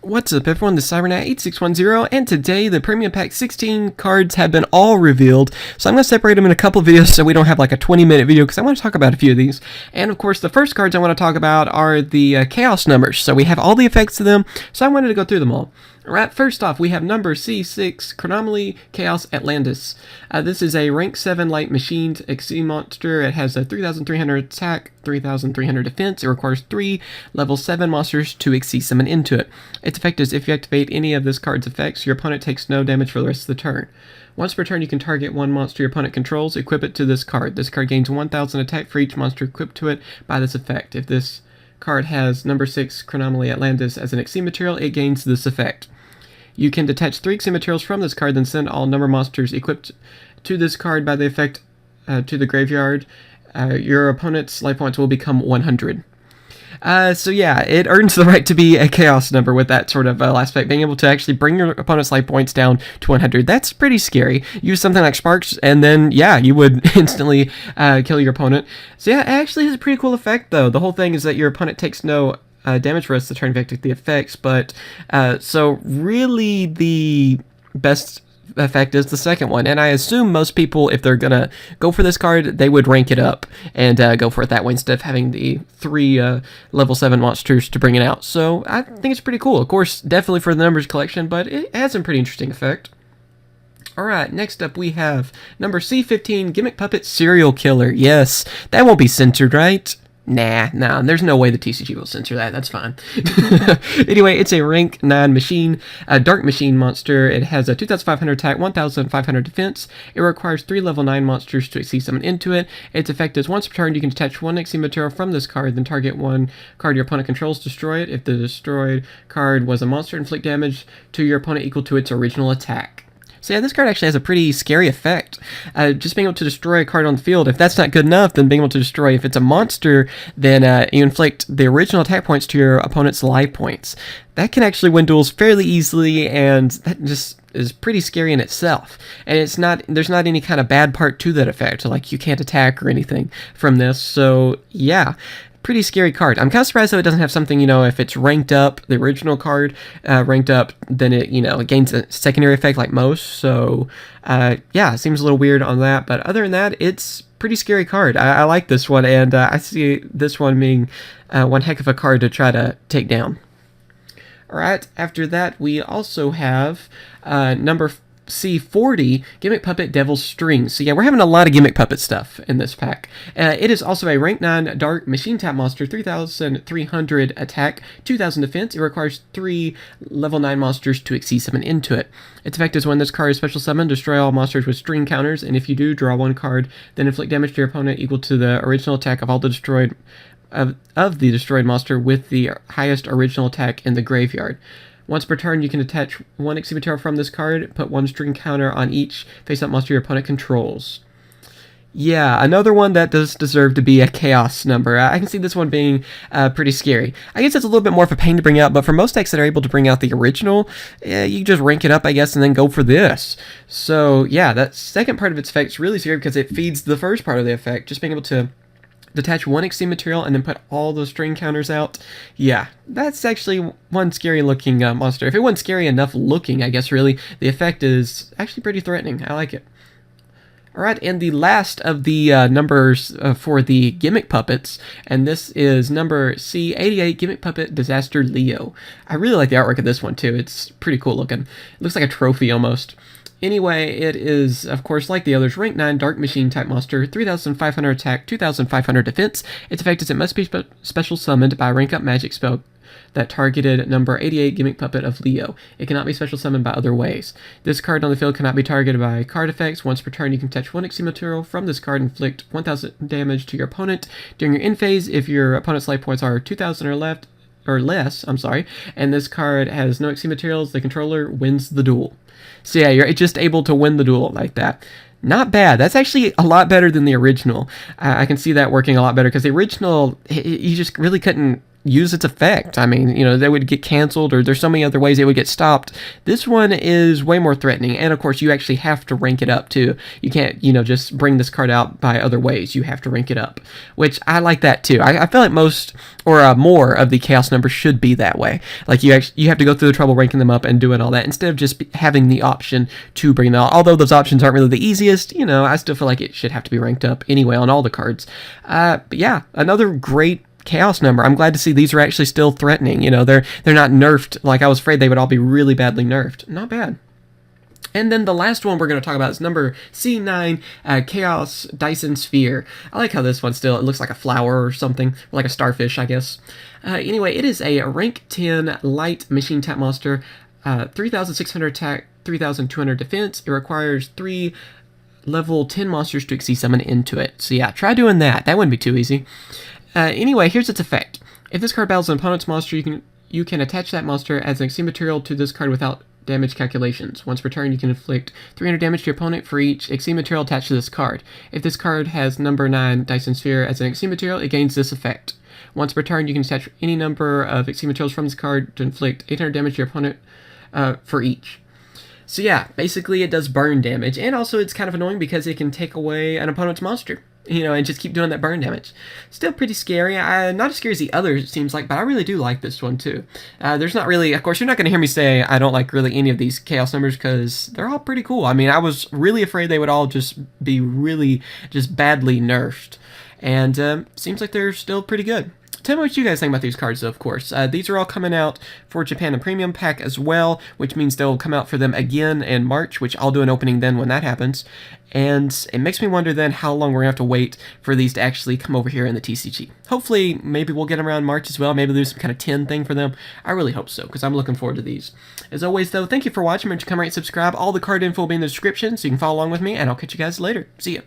What's up everyone, this is CyberKnight 8610, and today the Premium Pack 16 cards have been all revealed, so I'm going to separate them in a couple of videos so we don't have like a 20-minute video, because I want to talk about a few of these. And of course the first cards I want to talk about are the Chaos numbers, so we have all the effects of them, so I wanted to go through them all. Alright, first off, we have number C6, Chronomaly, Chaos, Atlantis. This is a rank 7 light machined XC monster. It has a 3,300 attack, 3,300 defense. It requires 3 level 7 monsters to XC summon into it. Its effect is if you activate any of this card's effects, your opponent takes no damage for the rest of the turn. Once per turn, you can target one monster your opponent controls, equip it to this card. This card gains 1,000 attack for each monster equipped to it by this effect. If this card has number 6, Chronomaly Atlantis as an XC material, it gains this effect. You can detach 3 XC materials from this card, then send all number monsters equipped to this card by the effect to the graveyard. Your opponent's life points will become 100. So yeah, it earns the right to be a Chaos number with that sort of aspect, being able to actually bring your opponent's life points down to 100. That's pretty scary. Use something like Sparks, and then, yeah, you would instantly kill your opponent. So yeah, it actually has a pretty cool effect, though. The whole thing is that your opponent takes no damage for us to turn back to the effects, but so really the best effect is the second one, and I assume most people, if they're gonna go for this card, they would rank it up and go for it that way instead of having the 3 level 7 monsters to bring it out. So I think it's pretty cool. Of course, definitely for the numbers collection, but it has some pretty interesting effect. Alright, next up we have number C15, Gimmik Puppet Serial Killer. Yes, that won't be censored, right? Nah, there's no way the TCG will censor that, that's fine. Anyway, it's a rank 9 machine, a dark machine monster. It has a 2,500 attack, 1,500 defense. It requires 3 level 9 monsters to XC summon into it. Its effect is once per turn you can detach 1 XC material from this card, then target one card your opponent controls, destroy it. If the destroyed card was a monster, inflict damage to your opponent equal to its original attack. So yeah, this card actually has a pretty scary effect. Just being able to destroy a card on the field, if that's not good enough, then being able to destroy, if it's a monster, then you inflict the original attack points to your opponent's life points. That can actually win duels fairly easily, and that just is pretty scary in itself. And there's not any kind of bad part to that effect, like you can't attack or anything from this, so yeah. Pretty scary card. I'm kind of surprised though it doesn't have something, if it's ranked up, the original card ranked up, then it, it gains a secondary effect like most. So, yeah, it seems a little weird on that. But other than that, it's pretty scary card. I like this one, and I see this one being one heck of a card to try to take down. Alright, after that, we also have number C40, Gimmik Puppet Devilstring. So yeah, we're having a lot of Gimmik Puppet stuff in this pack. It is also a rank 9 dark machine type monster, 3,300 attack, 2,000 defense. It requires 3 level 9 monsters to XC summon into it. Its effect is when this card is special summoned, destroy all monsters with string counters, and if you do, draw 1 card, then inflict damage to your opponent equal to the original attack of all the destroyed of the destroyed monster with the highest original attack in the graveyard. Once per turn, you can attach 1 XC material from this card, put 1 string counter on each face-up monster your opponent controls. Yeah, another one that does deserve to be a Chaos number. I can see this one being pretty scary. I guess it's a little bit more of a pain to bring out, but for most decks that are able to bring out the original, you just rank it up, I guess, and then go for this. So, yeah, that second part of its effect is really scary because it feeds the first part of the effect, just being able to detach 1 XC material and then put all those string counters out. Yeah, that's actually one scary looking monster. If it wasn't scary enough looking, I guess really, the effect is actually pretty threatening. I like it. Alright, and the last of the numbers for the Gimmik Puppets, and this is number C88, Gimmik Puppet Disaster Leo. I really like the artwork of this one too. It's pretty cool looking. It looks like a trophy almost. Anyway, it is, of course, like the others, rank 9 dark machine type monster, 3,500 attack, 2,500 defense. Its effect is it must be special summoned by a rank up magic spell that targeted number 88 Gimmik Puppet of Leo. It cannot be special summoned by other ways. This card on the field cannot be targeted by card effects. Once per turn, you can touch 1 XC material from this card and inflict 1,000 damage to your opponent. During your end phase, if your opponent's life points are 2,000 or less, and this card has no XC materials, the controller wins the duel. So yeah, you're just able to win the duel like that. Not bad. That's actually a lot better than the original. I can see that working a lot better, because the original, you just really couldn't use its effect. I mean, you know, they would get canceled, or there's so many other ways it would get stopped. This one is way more threatening, and of course you actually have to rank it up too. You can't, you know, just bring this card out by other ways. You have to rank it up, which I like that too. I feel like most, or more of the chaos numbers should be that way. Like you have to go through the trouble ranking them up and doing all that, instead of just having the option to bring them out. Although those options aren't really the easiest, you know, I still feel like it should have to be ranked up anyway on all the cards. But yeah, another great chaos number. I'm glad to see these are actually still threatening. You know, they're not nerfed like I was afraid they would all be really badly nerfed. Not bad. And then the last one we're going to talk about is number C9, Chaos Dyson Sphere. I like how this one still, it looks like a flower or something, like a starfish, I guess. Anyway, it is a rank 10 light machine type monster, 3,600 attack, 3,200 defense. It requires 3 level 10 monsters to XC summon into it. So yeah, try doing that. That wouldn't be too easy. Anyway, here's its effect. If this card battles an opponent's monster, you can attach that monster as an XC material to this card without damage calculations. Once per turn, you can inflict 300 damage to your opponent for each XC material attached to this card. If this card has number 9 Dyson Sphere as an XC material, it gains this effect. Once per turn, you can attach any number of XC materials from this card to inflict 800 damage to your opponent for each. So yeah, basically it does burn damage, and also it's kind of annoying because it can take away an opponent's monster, you know, and just keep doing that burn damage. Still pretty scary. Not as scary as the others, it seems like, but I really do like this one too. There's not really, of course, you're not going to hear me say I don't like really any of these chaos numbers, because they're all pretty cool. I mean, I was really afraid they would all just be really just badly nerfed, and seems like they're still pretty good. Tell me what you guys think about these cards, though, of course. These are all coming out for Japan and Premium Pack as well, which means they'll come out for them again in March, which I'll do an opening then when that happens. And it makes me wonder then how long we're going to have to wait for these to actually come over here in the TCG. Hopefully, maybe we'll get them around March as well. Maybe there's some kind of 10 thing for them. I really hope so, because I'm looking forward to these. As always, though, thank you for watching. Remember to come right and subscribe. All the card info will be in the description, so you can follow along with me, and I'll catch you guys later. See ya.